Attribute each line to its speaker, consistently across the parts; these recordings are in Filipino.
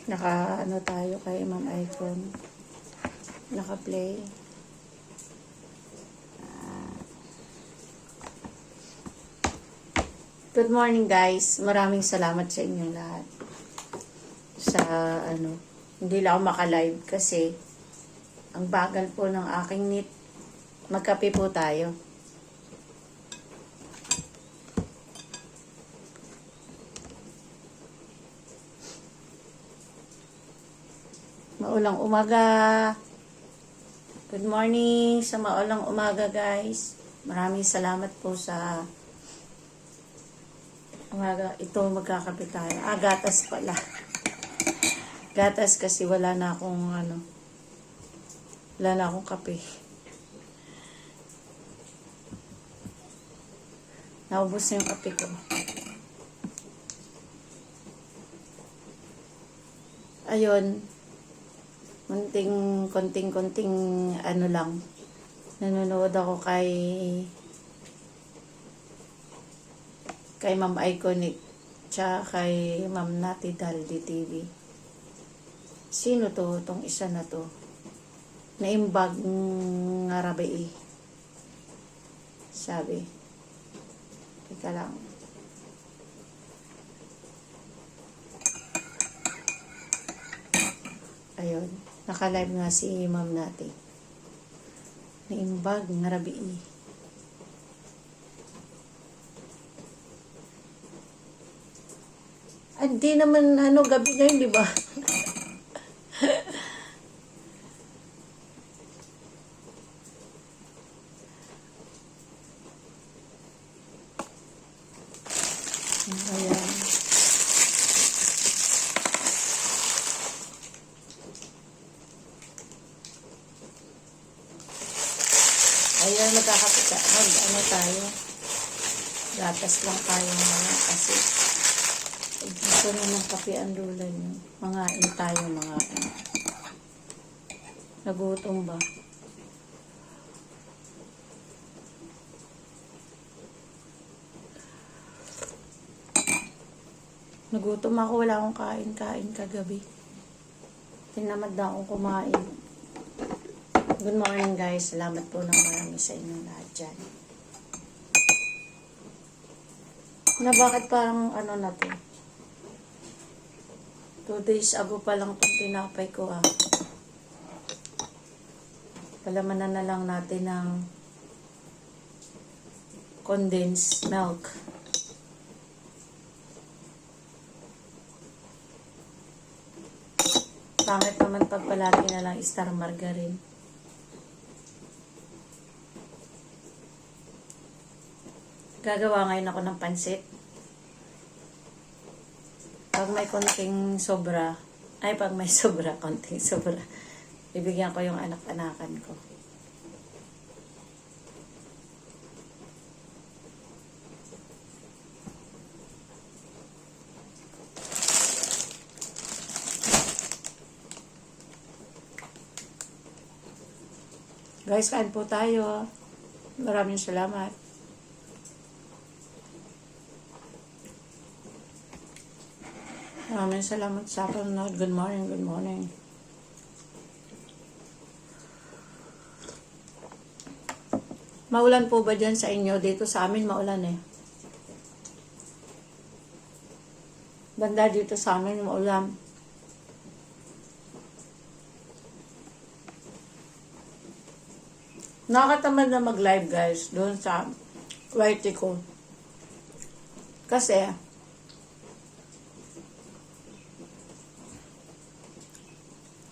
Speaker 1: Naka ano tayo kay Ma'am Icon. Naka-play. Good morning guys. Maraming salamat sa inyong lahat. Sa hindi lang ako maka-live kasi ang bagal po ng aking net. Magkape po tayo. Maulang umaga. Good morning sa maulang umaga guys. Maraming salamat po sa umaga. Ito magkakape tayo. Gatas pala. Gatas kasi wala na akong wala na akong kape. Naubos na yung kape ko. Ayun. Konting lang. Nanonood ako kay Ma'am Iconic tsaka kay Ma'am Nati Daldi TV. Sino to? Tong isa na to. Naimbag nga rabi. Sabi. Teka lang. Ayun. Naka-live nga si Ma'am Nati. Naimbag nga rabi. Hindi naman gabi ngayon, di ba? Ayan. Ayan, magkakapita. Tayo. Gatas lang tayo mga kasi gusto na ng kape ang lula nyo. Mangain tayo, mangain. Nagutom ba? Nagutom ako. Wala akong kain kagabi. Tinamad na akong kumain. Good morning guys. Salamat po ng marami sa inyong lahat dyan. Bakit parang na to? 2 days ago pa lang itong tinapay ko Palamanan na lang natin ng condensed milk. Pangit naman pag palagi na lang star margarine. Gagawa ngayon ako ng pansit. Pag may konting sobra, konting sobra, bibigyan ko yung anak-anakan ko. Guys, kain po tayo. Maraming salamat. Maraming salamat sa panonood. Good morning, good morning. Maulan po ba dyan sa inyo? Dito sa amin maulan Banda dito sa amin maulan. Nakakatamad na mag-live guys doon sa YT ko. Kasi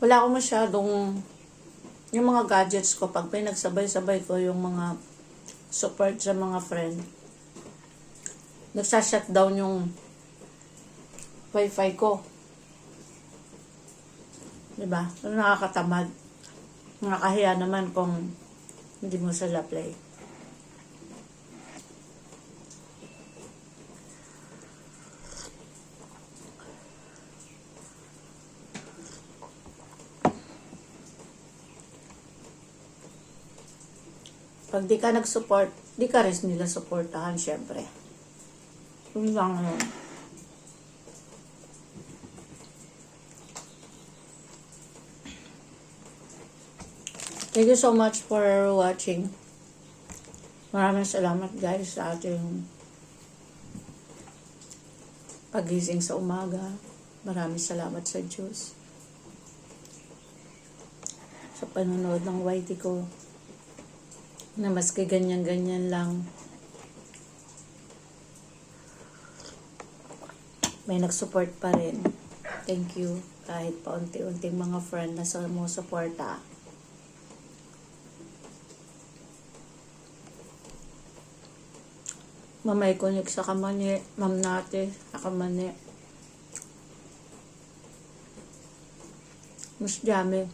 Speaker 1: wala ako masyadong yung mga gadgets ko pag pinagsabay-sabay ko yung mga support sa mga friend. Nagsa-shutdown yung wifi ko. Diba? Nakakatamad. Nakakahiya naman kung hindi mo sila play. Pag di ka nag-support, di ka rin nila supportahan, syempre. Yun lang yun. Thank you so much for watching. Maraming salamat guys sa ating pagising sa umaga. Maraming salamat sa Diyos sa panonood ng YT ko na maski ganyan-ganyan lang may nag-support pa rin. Thank you kahit paunti-unting mga friend na sumusuporta. Mamay kunik sa kamani, Ma'am Nate, sa kamani. Mas Jami,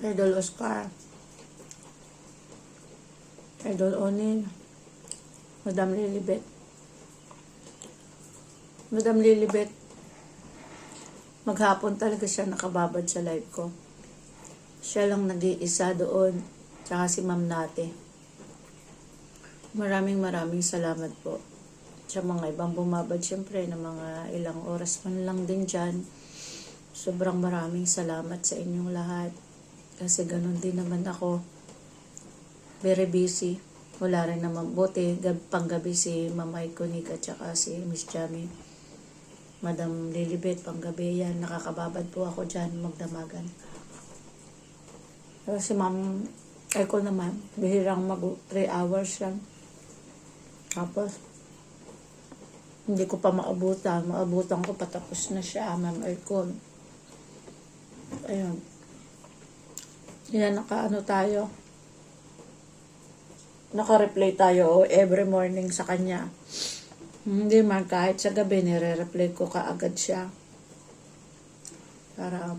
Speaker 1: Idol Oscar, Idol Onin, Madam Lilibet. Madam Lilibet, maghapon talaga siya nakababad sa live ko. Siya lang nag-iisa doon, tsaka si Ma'am Nate. Maraming salamat po sa mga ibang bumabad syempre na mga ilang oras man lang din dyan. Sobrang maraming salamat sa inyong lahat kasi ganun din naman ako, very busy. Wala rin naman buti panggabi si Mama Ikonik at saka si Miss Jami, Madam Lilibet, panggabi yan nakakababad po ako dyan magdamagan. Pero si Ma'am Eko naman bihirang mag 3 hours lang. Tapos, hindi ko pa maabutan. Maabutan ko patapos na siya, Ma'am Ercon. Ayun. Yan, naka-ano tayo. Naka-reply tayo every morning sa kanya. Hindi man, kahit sa gabi, nire-reply ko kaagad siya. Para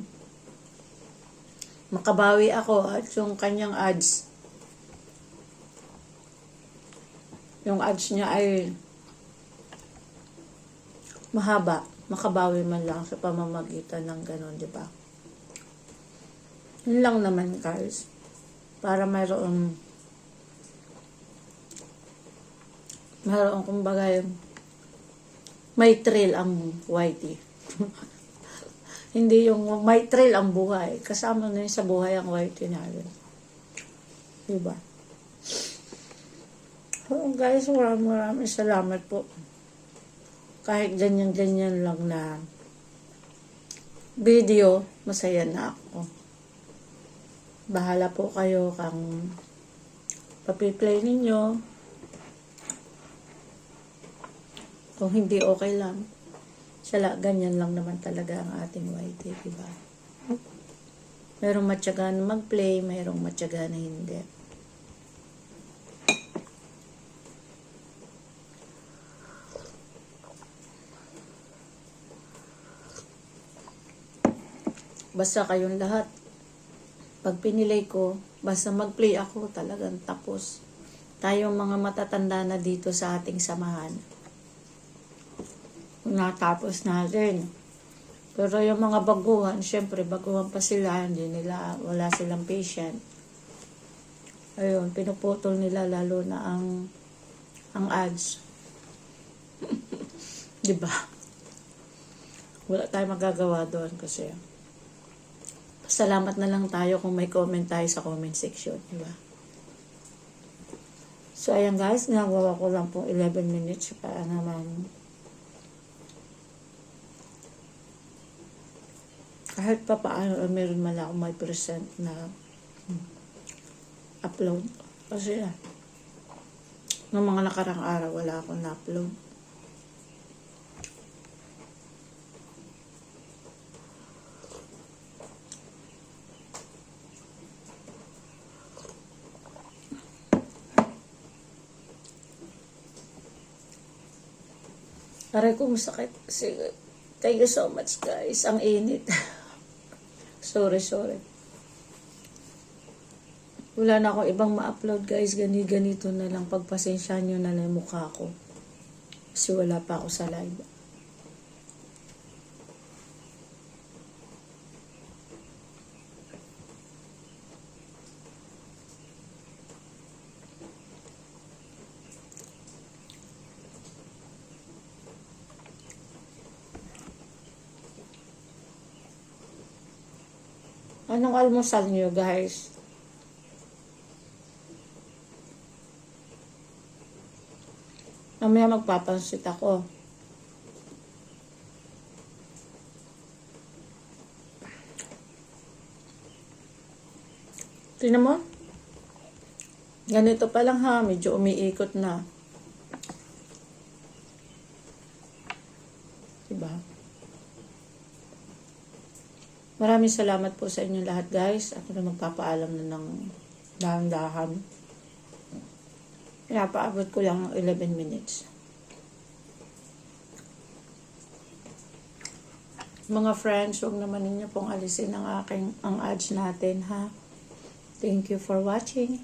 Speaker 1: makabawi ako at yung kanyang ads. Yung ads niya ay mahaba, makabawi man lang sa pamamagitan ng ganon, di ba? Yun lang naman guys, para mayroong kumbaga may thrill ang YT. Hindi yung may thrill ang buhay, kasama na yun sa buhay ang YT natin, di ba? Oh, guys, maraming salamat po. Kahit ganyan-ganyan lang na video, masaya na ako. Bahala po kayo kang papi-play ninyo. Kung hindi okay lang. Ganyan lang naman talaga ang ating YT, diba? Merong matyaga na mag-play, merong matyaga na hindi. Basta kayong lahat, pag pinilay ko, basta mag-play ako, talagang tapos. Tayong mga matatanda na dito sa ating samahan. Natapos natin. Pero yung mga baguhan, syempre baguhan pa sila, wala silang patient. Ayun, pinuputol nila lalo na ang ads. Diba? Wala tayong magagawa doon kasi salamat na lang tayo kung may comment tayo sa comment section, di ba? So, ayan guys, nagawa ko lang po 11 minutes para naman kahit pa paano meron man ako may present na upload. Kasi ng mga nakarang araw wala akong na-upload. Aray ko masakit. Thank you so much guys. Ang init. sorry. Wala na akong ibang ma-upload guys. Ganito na lang. Pagpasensyahan nyo na lang yung mukha ko. Kasi wala pa ako sa live. Anong almusal nyo guys? Mamaya magpapansit ako. Tingnan mo. Ganito pa lang ha. Medyo umiikot na. Diba? Maraming salamat po sa inyong lahat, guys. Ako na magpapaalam na ng dahan-dahan. Pinapaabot ko lang ng 11 minutes. Mga friends, huwag naman ninyo pong alisin ang ads natin, ha? Thank you for watching.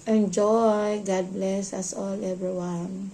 Speaker 1: Enjoy. God bless us all, everyone.